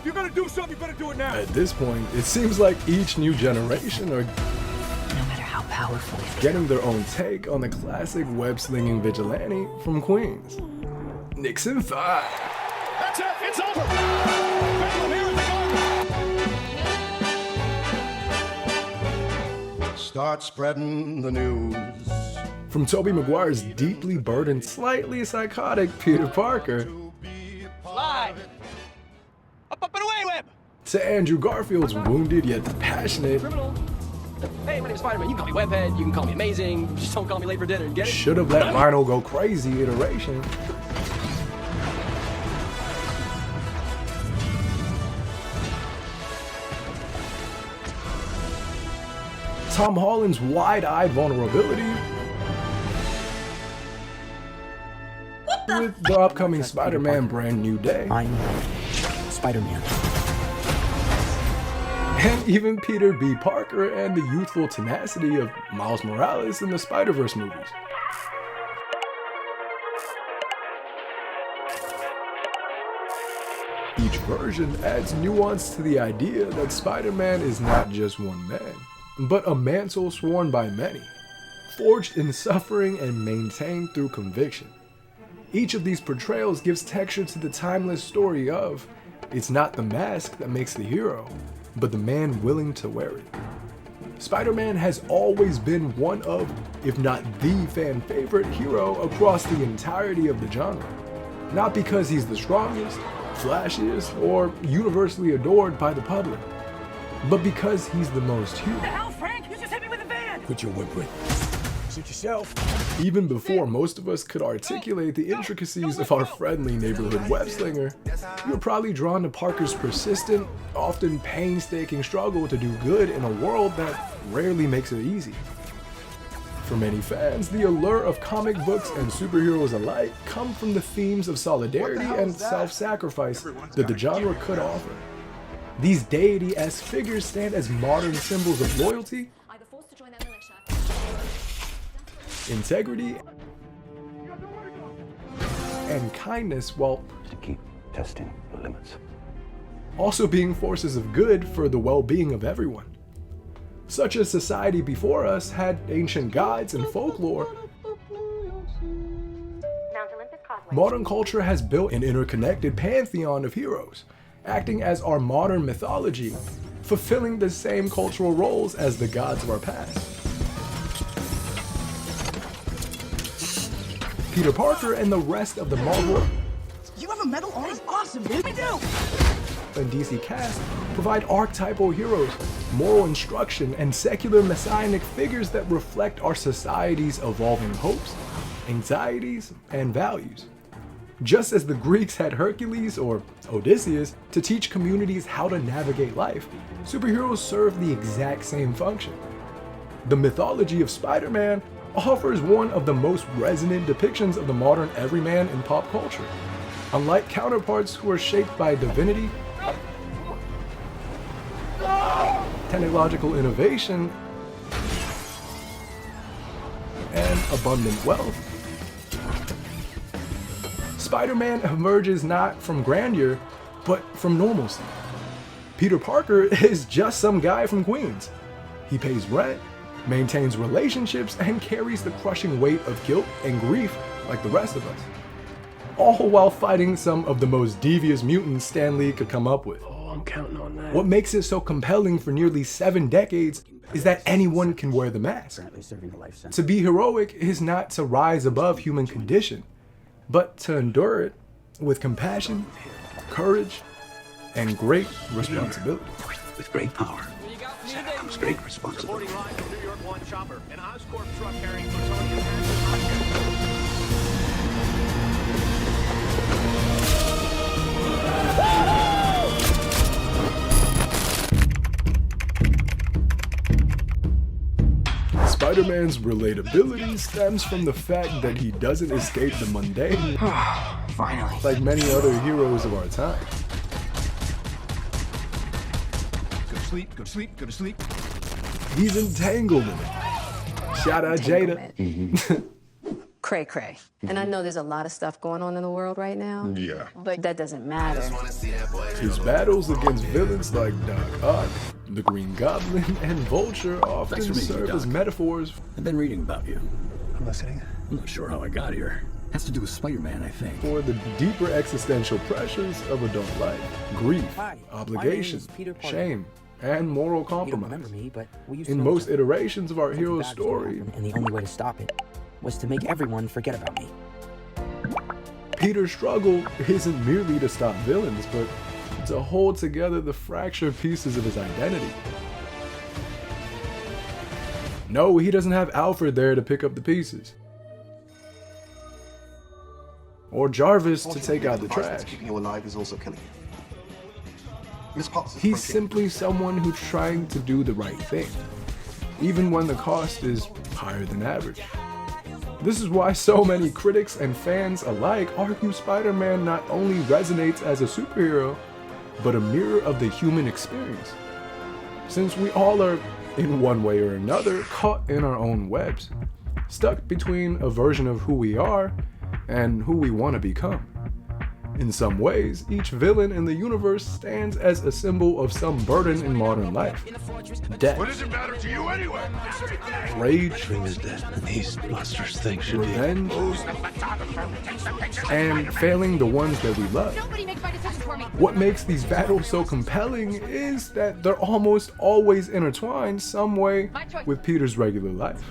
If you're gonna do something, you better do it now. At this point, it seems like each new generation are No matter how powerful, getting their own take on the classic web-slinging vigilante from Queens. Nixon 5. That's it. It's over. Bam, here in the garden. Start spreading the news. From Tobey Maguire's deeply burdened, slightly psychotic Peter Parker Slide. Up and away, Web. to Andrew Garfield's wounded yet passionate, Criminal. Hey, my name's Spiderman. You can call me Webhead. You can call me Amazing. Just don't call me late for dinner. Get it? should have let Rhino go crazy iteration. Tom Holland's wide-eyed vulnerability with the upcoming Spider-Man Brand New Day, I'm Spider-Man. and even Peter B. Parker and the youthful tenacity of Miles Morales in the Spider-Verse movies. Each version adds nuance to the idea that Spider-Man is not just one man, but a mantle sworn by many, forged in suffering and maintained through conviction. Each of these portrayals gives texture to the timeless story of, it's not the mask that makes the hero, but the man willing to wear it. Spider-Man has always been one of, if not the fan favorite hero across the entirety of the genre. Not because he's the strongest, flashiest, or universally adored by the public, but because he's the most human. Hell, Frank, you just hit me with a van! Put your whip with. Suit yourself. Even before most of us could articulate the intricacies of our friendly neighborhood web slinger, you were probably drawn to Parker's persistent, often painstaking struggle to do good in a world that rarely makes it easy. For many fans, the allure of comic books and superheroes alike come from the themes of solidarity and self-sacrifice that the genre could offer. These deity-esque figures stand as modern symbols of loyalty, integrity, and kindness, while To keep testing the limits. also being forces of good for the well-being of everyone. Such a society before us had ancient gods and folklore. Modern culture has built an interconnected pantheon of heroes, acting as our modern mythology, fulfilling the same cultural roles as the gods of our past. Peter Parker and the rest of the Marvel You have a medal? Oh, that's awesome, dude! Me too! and DC cast provide archetypal heroes, moral instruction, and secular messianic figures that reflect our society's evolving hopes, anxieties, and values. Just as the Greeks had Hercules or Odysseus to teach communities how to navigate life, superheroes serve the exact same function. The mythology of Spider-Man offers one of the most resonant depictions of the modern everyman in pop culture. Unlike counterparts who are shaped by divinity, technological innovation, and abundant wealth, Spider-Man emerges not from grandeur, but from normalcy. Peter Parker is just some guy from Queens. He pays rent, maintains relationships, and carries the crushing weight of guilt and grief like the rest of us. All while fighting some of the most devious mutants Stan Lee could come up with. Oh, I'm counting on that. What makes it so compelling for nearly 7 decades is that anyone can wear the mask. Currently serving a life sentence. To be heroic is not to rise above human condition, but to endure it with compassion, courage, and great responsibility. With great power comes great responsibility. Line from New York One chopper, an Oscorp truck carrying plutonium has Spider-Man's relatability stems from the fact that he doesn't escape the mundane Finally. like many other heroes of our time. Go to sleep, go to sleep, go to sleep. He's entangled in it. Shout out Jada. cray-cray. And I know there's a lot of stuff going on in the world right now. Yeah. But that doesn't matter. His battles against villains like Doc Ock, the Green Goblin, and Vulture often Thanks for meeting me, serve as Doc. metaphors I've been reading about you. I'm listening. I'm not sure how I got here. Has to do with Spider-Man, I think. for the deeper existential pressures of adult life: grief, Hi, my obligation, name is Peter Parker. shame, and moral You don't compromise. remember me, but we used In to know most each other. iterations of our Something hero's bad was gonna story, happen, and the only way to stop it was to make everyone forget about me. Peter's struggle isn't merely to stop villains, but to hold together the fractured pieces of his identity. No, he doesn't have Alfred there to pick up the pieces, or Jarvis to take out the trash. Keeping you alive is also killing you. Miss Potts is He's approaching. simply someone who's trying to do the right thing, even when the cost is higher than average. This is why so many critics and fans alike argue Spider-Man not only resonates as a superhero, but a mirror of the human experience. Since we all are, in one way or another, caught in our own webs, stuck between a version of who we are and who we want to become. In some ways, each villain in the universe stands as a symbol of some burden in modern life. Death, What does it matter to you anyway? rage, Dream is dead, and these monstrous things should be. revenge, and failing the ones that we love. Nobody makes my decisions for me. What makes these battles so compelling is that they're almost always intertwined some way with Peter's regular life.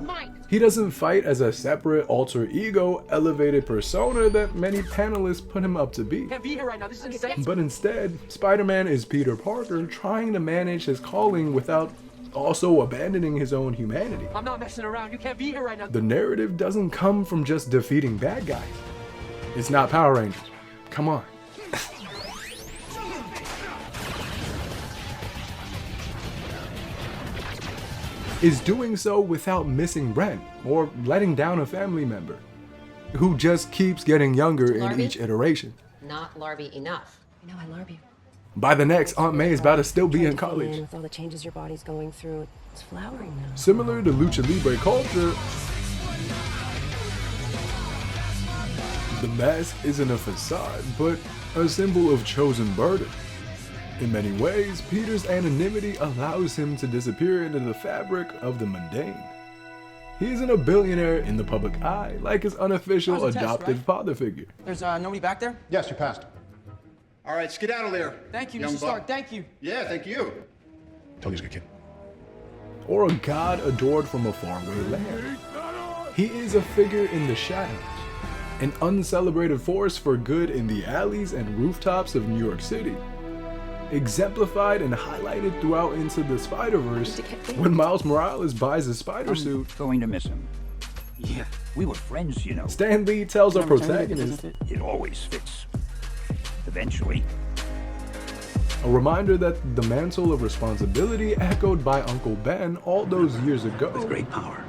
Mine. He doesn't fight as a separate alter ego elevated persona that many panelists put him up to be. Can't be here right now. This is insane. But instead, Spider-Man is Peter Parker trying to manage his calling without also abandoning his own humanity. I'm not messing around. You can't be here right now. The narrative doesn't come from just defeating bad guys. It's not Power Rangers. Come on. Is doing so without missing Brent or letting down a family member who just keeps getting younger in Larvae? each iteration. Not larvae enough. I know, I love you. By the next, Aunt May is about to still be in college. With all the changes your body's going through, it's flowering now. Similar to Lucha Libre culture, the mask isn't a facade, but a symbol of chosen burden. In many ways, Peter's anonymity allows him to disappear into the fabric of the mundane. He isn't a billionaire in the public eye like his unofficial That was a test, adopted right? father figure. There's nobody back there? Yes, you passed. All right, skedaddle there. Thank you, young Mr. buck. Stark. Thank you. Yeah, thank you. Tony's a good kid. Or a god adored from a faraway land. He is a figure in the shadows, an uncelebrated force for good in the alleys and rooftops of New York City. Exemplified and highlighted throughout Into the Spider-Verse when Miles Morales buys a spider suit. Going to miss him. Yeah, we were friends, you know. Stan Lee tells our protagonist It always fits. Eventually. a reminder that the mantle of responsibility echoed by Uncle Ben all those years With ago great power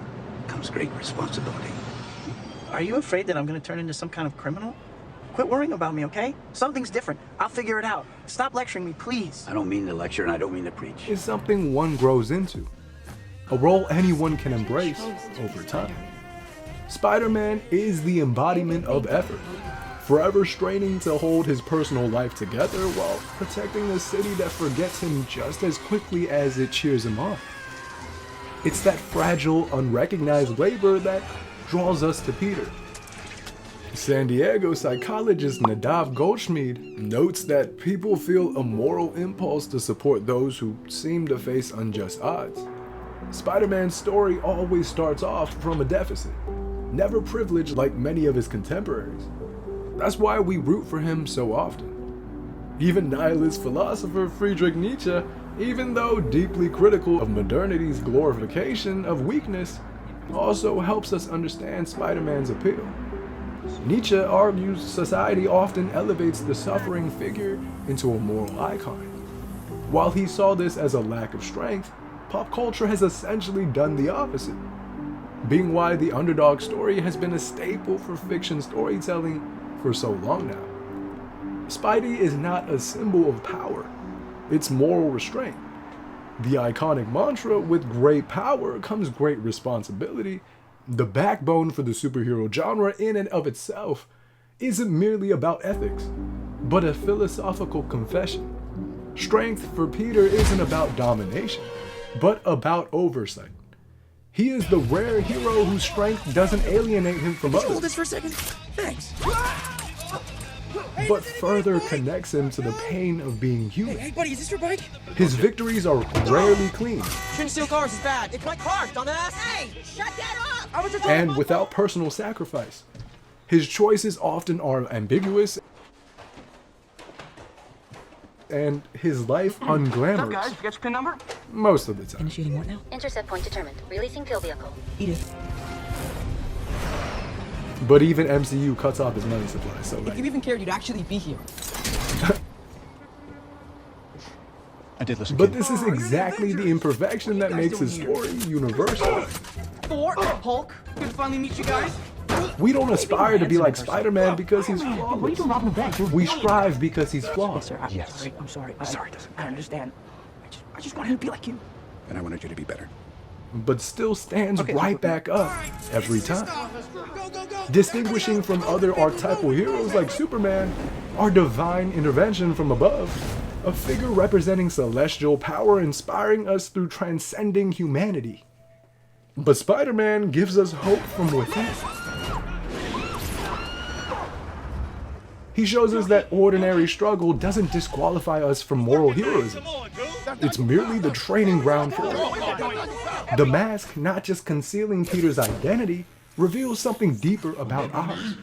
comes great responsibility. Are you afraid that I'm gonna turn into some kind of criminal? Quit worrying about me, okay? Something's different. I'll figure it out. Stop lecturing me, please. I don't mean to lecture and I don't mean to preach. is something one grows into, a role anyone can embrace over time. Spider-Man is the embodiment of effort, forever straining to hold his personal life together while protecting a city that forgets him just as quickly as it cheers him on. It's that fragile, unrecognized labor that draws us to Peter. San Diego psychologist Nadav Goldschmied notes that people feel a moral impulse to support those who seem to face unjust odds. Spider-Man's story always starts off from a deficit, never privileged like many of his contemporaries. That's why we root for him so often. Even nihilist philosopher Friedrich Nietzsche, even though deeply critical of modernity's glorification of weakness, also helps us understand Spider-Man's appeal. Nietzsche argues society often elevates the suffering figure into a moral icon. While he saw this as a lack of strength, pop culture has essentially done the opposite, being why the underdog story has been a staple for fiction storytelling for so long now. Spidey is not a symbol of power, it's moral restraint. The iconic mantra, with great power comes great responsibility, The backbone for the superhero genre in and of itself isn't merely about ethics, but a philosophical confession. Strength for Peter isn't about domination, but about oversight. He is the rare hero whose strength doesn't alienate him from others. Hold this for a second. Thanks. But further connects him to the pain of being human. Hey, buddy, is this your bike? His victories are rarely clean, Shouldn't steal cars is bad. It's my car, dumbass. Hey, shut that up! I was just and without personal sacrifice. His choices often are ambiguous, and his life unglamorous. Guys, you got your pin number? Most of the time. Initiating what now? Intercept point determined. Releasing kill vehicle. Edith. But even MCU cuts off his money supply, so If like, you even cared, you'd actually be here. I did listen. but this is exactly the imperfection that makes his story universal. Thor, Hulk, good to finally meet you guys. We don't aspire to be like Spider-Man because he's flawless. We strive because he's flawed. Sir, Yes. I'm sorry. I understand. I just wanted to be like you. And I wanted you to be better. But still stands right back up every time. Distinguishing from other archetypal heroes like Superman, our divine intervention from above, a figure representing celestial power inspiring us through transcending humanity. But Spider-Man gives us hope from within. He shows us that ordinary struggle doesn't disqualify us from moral heroism. It's merely the training ground for it. The mask, not just concealing Peter's identity, reveals something deeper about ours.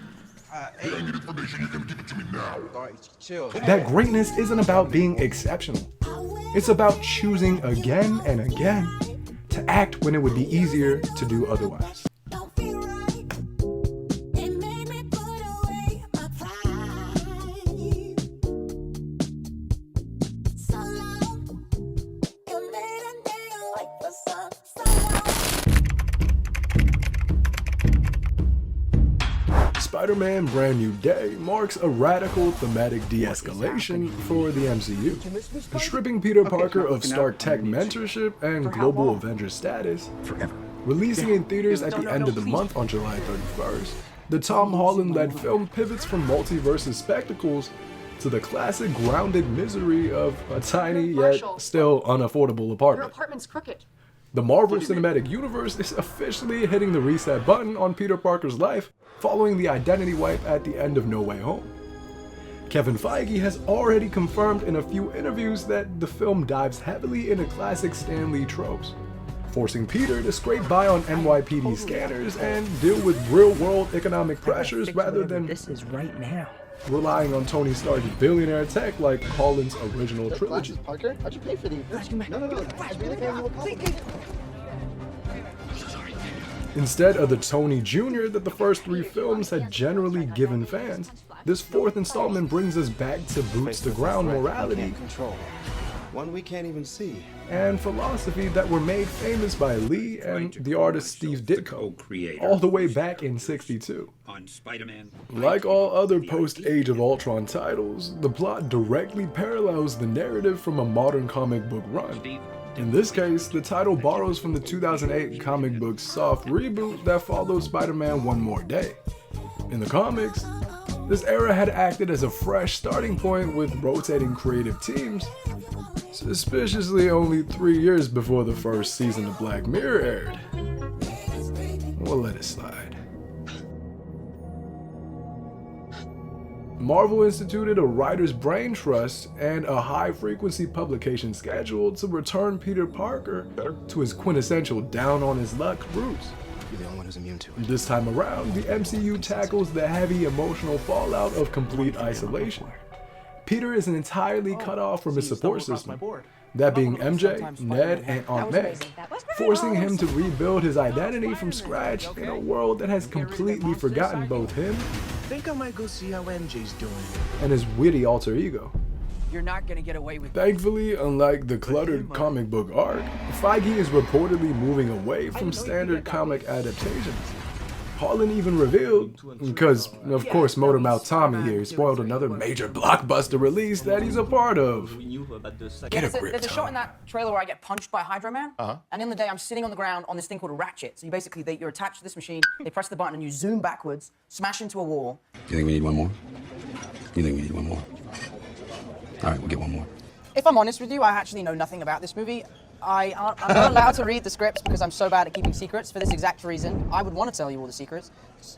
That greatness isn't about being exceptional. It's about choosing again and again to act when it would be easier to do otherwise. Spider-Man Brand New Day marks a radical thematic de-escalation for the MCU, stripping Peter Parker of Stark Tech mentorship and global Avenger status, releasing in theaters at the end of the month on July 31st. The Tom Holland-led film pivots from multiverse spectacles to the classic grounded misery of a tiny yet still unaffordable Your apartment. apartment's crooked. The Marvel Cinematic Universe is officially hitting the reset button on Peter Parker's life following the identity wipe at the end of No Way Home. Kevin Feige has already confirmed in a few interviews that the film dives heavily into classic Stan Lee tropes, forcing Peter to scrape by on NYPD scanners and deal with real-world economic pressures rather than This is right now. relying on Tony Stark's billionaire tech like Holland's original trilogy. Parker, how'd you pay for these? Instead of the Tony Jr. that the first three films had generally given fans, this fourth installment brings us back to boots to ground morality Control. One we can't even see. and philosophy that were made famous by Lee and the artist Steve Ditko all the way back in '62. On Spider-Man. Like all other post-Age of Ultron titles, the plot directly parallels the narrative from a modern comic book run. In this case, the title borrows from the 2008 comic book soft reboot that followed Spider-Man One More Day. In the comics, this era had acted as a fresh starting point with rotating creative teams, suspiciously only 3 years before the first season of Black Mirror aired. We'll let it slide. Marvel instituted a writer's brain trust and a high-frequency publication schedule to return Peter Parker to his quintessential down-on-his-luck roots. You're the only one who's immune to it. This time around, the MCU tackles the heavy emotional fallout of complete isolation. Peter is entirely cut off from his support system, that being MJ, Ned, and Aunt May, forcing him to rebuild his identity from scratch in a world that has completely forgotten both him Think I might go see how MJ's doing. and his witty alter ego. You're not gonna get away with it. Thankfully, unlike the cluttered comic book arc, Feige is reportedly moving away from standard comic adaptations, Holland even revealed, because of course Motor Mouth Tommy here spoiled another major blockbuster release that he's a part of. Get a grip, There's a shot in Tom. that trailer where I get punched by Hydro Man, and in the day I'm sitting on the ground on this thing called a ratchet. So you basically, you're attached to this machine, they press the button and you zoom backwards, smash into a wall. You think we need one more? You think we need one more? All right, we'll get one more. If I'm honest with you, I actually know nothing about this movie. I'm not allowed to read the scripts because I'm so bad at keeping secrets for this exact reason. I would want to tell you all the secrets,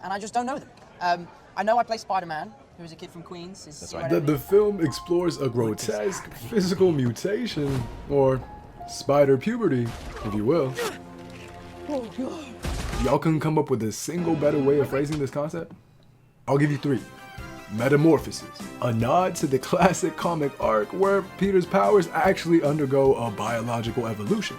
and I just don't know them. I know I play Spiderman, who's a kid from Queens. That's right. The film explores a grotesque physical mutation, or spider puberty, if you will. Y'all couldn't come up with a single better way of phrasing this concept? I'll give you 3. Metamorphosis, a nod to the classic comic arc where Peter's powers actually undergo a biological evolution.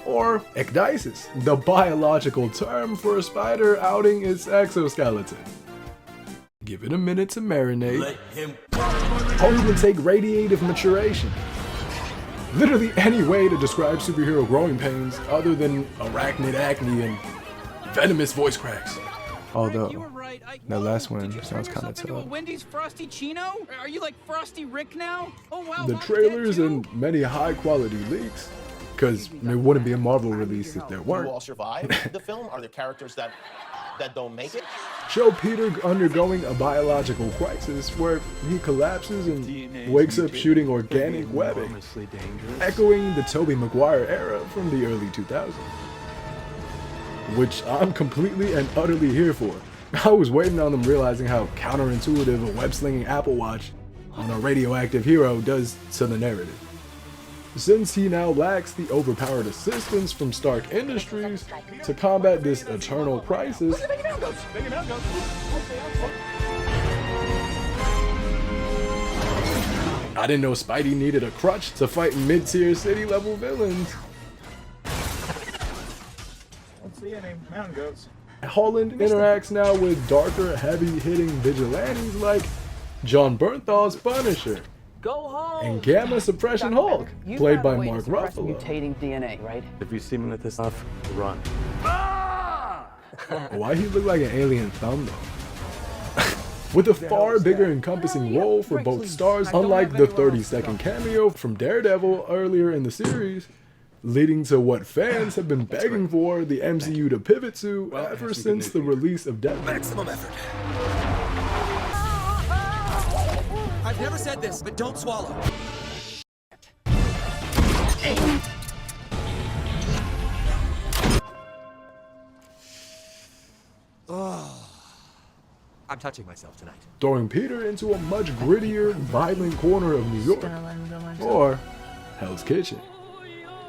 Or ecdysis, the biological term for a spider outing its exoskeleton. Give it a minute to marinate. Or even take radiative maturation. Literally any way to describe superhero growing pains other than arachnid acne and venomous voice cracks. Although, that last one sounds kind of tough. Wendy's Frosty Chino? Are you like Frosty Rick now? Oh wow. The trailers and many high-quality leaks, because it wouldn't be a Marvel release if there Do you all weren't, survive the film? Are there characters that don't make it? show Peter undergoing a biological crisis where he collapses and wakes up shooting organic webbing, echoing the Tobey Maguire era from the early 2000s. Which I'm completely and utterly here for. I was waiting on them realizing how counterintuitive a web-slinging Apple Watch on a radioactive hero does to the narrative. Since he now lacks the overpowered assistance from Stark Industries to combat this eternal crisis, I didn't know Spidey needed a crutch to fight mid-tier city-level villains. Holland interacts now with darker, heavy-hitting vigilantes like John Bernthal's Punisher and Gamma Suppression Hulk, played by Mark Ruffalo. Mutating DNA, right? If you see me with this stuff, run. Why he look like an alien thumb though? With a far bigger encompassing role for both stars, unlike the 30-second cameo from Daredevil earlier in the series, leading to what fans have been begging for the MCU to pivot to ever since the release of Deadpool. Maximum effort. I've never said this, but don't swallow. I'm touching myself tonight. Throwing Peter into a much grittier, violent corner of New York, or Hell's Kitchen.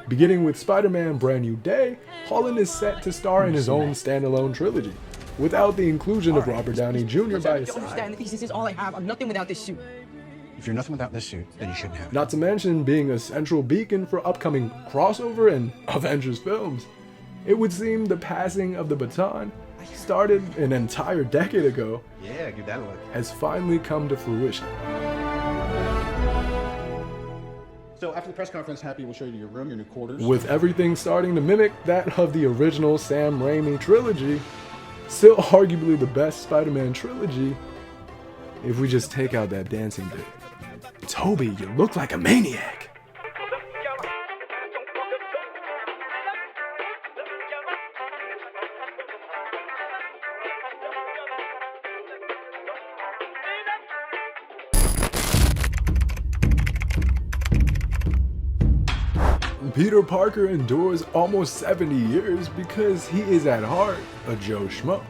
Beginning with Spider-Man Brand New Day, Holland is set to star in his own standalone trilogy, without the inclusion of Robert Downey Jr. by his side. This is all I have. I'm nothing without this suit. If you're nothing without this suit, then you shouldn't have it. Not to mention being a central beacon for upcoming crossover and Avengers films. It would seem the passing of the baton, started an entire decade ago, Yeah, give that a look. has finally come to fruition. So after the press conference, Happy will show you your room, your new quarters. With everything starting to mimic that of the original Sam Raimi trilogy, still arguably the best Spider-Man trilogy, if we just take out that dancing bit. Tobey, you look like a maniac. Peter Parker endures almost 70 years because he is at heart a Joe Schmo.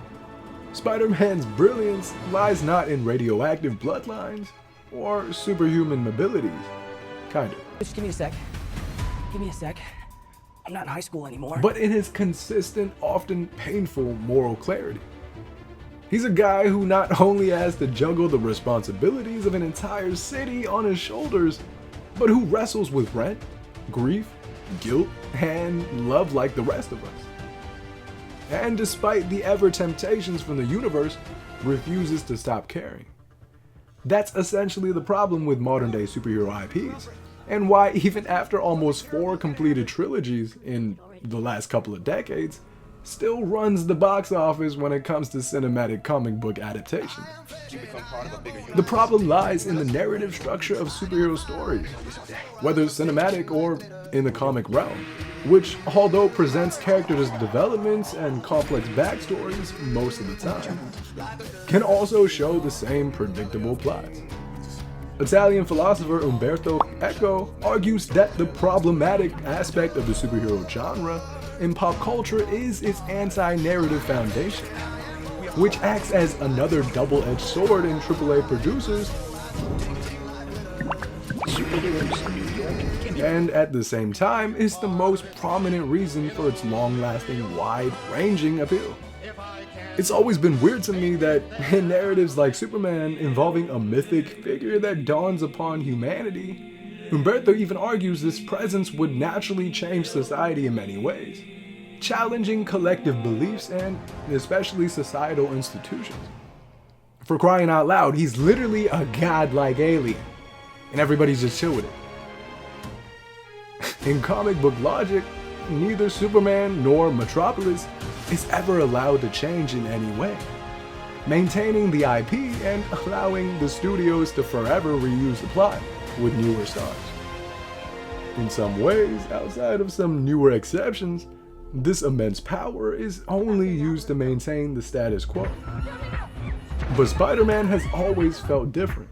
Spider-Man's brilliance lies not in radioactive bloodlines or superhuman mobilities. Kind of. Just give me a sec. Give me a sec. I'm not in high school anymore. But in his consistent, often painful moral clarity. He's a guy who not only has to juggle the responsibilities of an entire city on his shoulders, but who wrestles with rent, grief, guilt, and love like the rest of us. And despite the ever temptations from the universe, refuses to stop caring. That's essentially the problem with modern day superhero IPs, and why even after almost 4 completed trilogies in the last couple of decades, still runs the box office when it comes to cinematic comic book adaptations. The problem lies in the narrative structure of superhero stories, whether cinematic or in the comic realm, which, although presents characters' developments and complex backstories most of the time, can also show the same predictable plots. Italian philosopher Umberto Eco argues that the problematic aspect of the superhero genre in pop culture is its anti-narrative foundation, which acts as another double-edged sword in AAA producers, and at the same time is the most prominent reason for its long-lasting, wide-ranging appeal. It's always been weird to me that in narratives like Superman involving a mythic figure that dawns upon humanity, Umberto even argues this presence would naturally change society in many ways, challenging collective beliefs and especially societal institutions. For crying out loud, he's literally a godlike alien, and everybody's just chill with it. In comic book logic, neither Superman nor Metropolis is ever allowed to change in any way, maintaining the IP and allowing the studios to forever reuse the plot with newer stars. In some ways, outside of some newer exceptions, this immense power is only used to maintain the status quo. But Spider-Man has always felt different.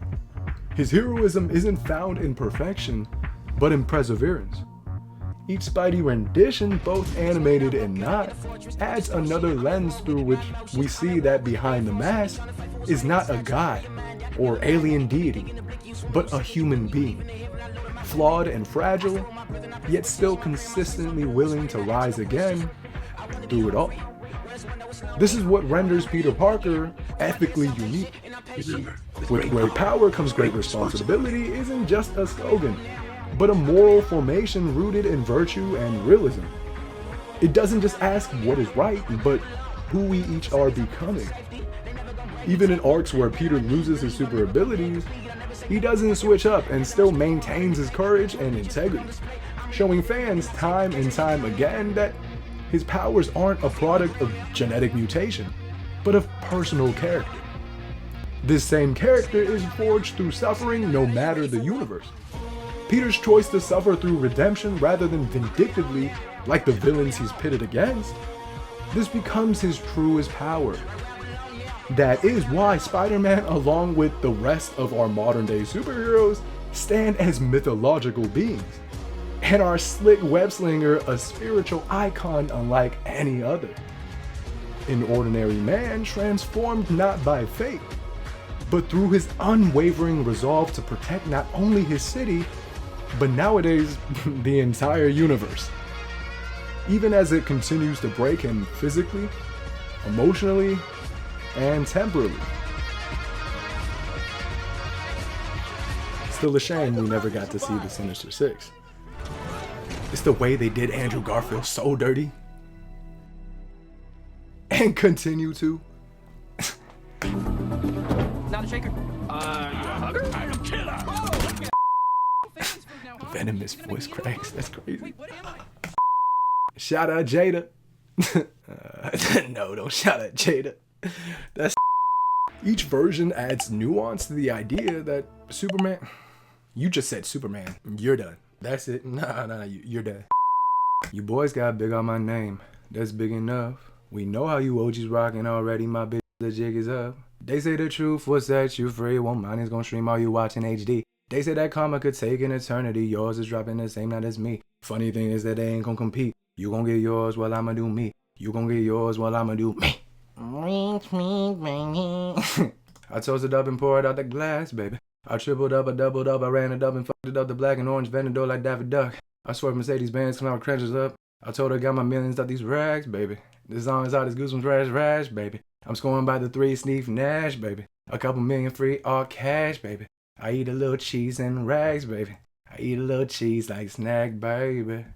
His heroism isn't found in perfection, but in perseverance. Each Spidey rendition, both animated and not, adds another lens through which we see that behind the mask is not a god or alien deity, but a human being, flawed and fragile, yet still consistently willing to rise again through it all. This is what renders Peter Parker ethically unique. With great power comes great responsibility isn't just a slogan, but a moral formation rooted in virtue and realism. It doesn't just ask what is right, but who we each are becoming. Even in arcs where Peter loses his super abilities, he doesn't switch up and still maintains his courage and integrity, showing fans time and time again that his powers aren't a product of genetic mutation, but of personal character. This same character is forged through suffering no matter the universe. Peter's choice to suffer through redemption rather than vindictively, like the villains he's pitted against, this becomes his truest power. That is why Spider-Man, along with the rest of our modern-day superheroes, stand as mythological beings, and our slick web-slinger a spiritual icon unlike any other. An ordinary man transformed not by fate, but through his unwavering resolve to protect not only his city, but nowadays, the entire universe. Even as it continues to break him physically, emotionally, and temporally. Still a shame we never got to see the Sinister Six. It's the way they did Andrew Garfield so dirty. And continue to. Not a shaker. You a hugger? I'm a killer. Venomous voice cracks. That's crazy. Shout out Jada. No, don't shout out Jada. That's each version adds nuance to the idea that Superman. You just said Superman. You're done. That's it. Nah, you're done. You boys got big on my name. That's big enough. We know how you OGs rocking already. My bitch, the jig is up. They say the truth will set you free. Well, mine is gonna stream while you watching HD. They say that karma could take an eternity. Yours is dropping the same night as me. Funny thing is that they ain't gonna compete. You gon' get yours while I'ma do me. You gon' get yours while I'ma do me. I toasted up and poured out the glass, baby. I tripled up, I doubled up, I ran it up and fucked it up the black and orange Venador like Daffy Duck. I swerved Mercedes-Benz, come out crunches up. I told her I got my millions out these rags, baby. This song is hot as Goosebumps rash, baby. I'm scoring by the 3 Sneak Nash, baby. A couple million free all cash, baby. I eat a little cheese and rags, baby. I eat a little cheese like snack, baby.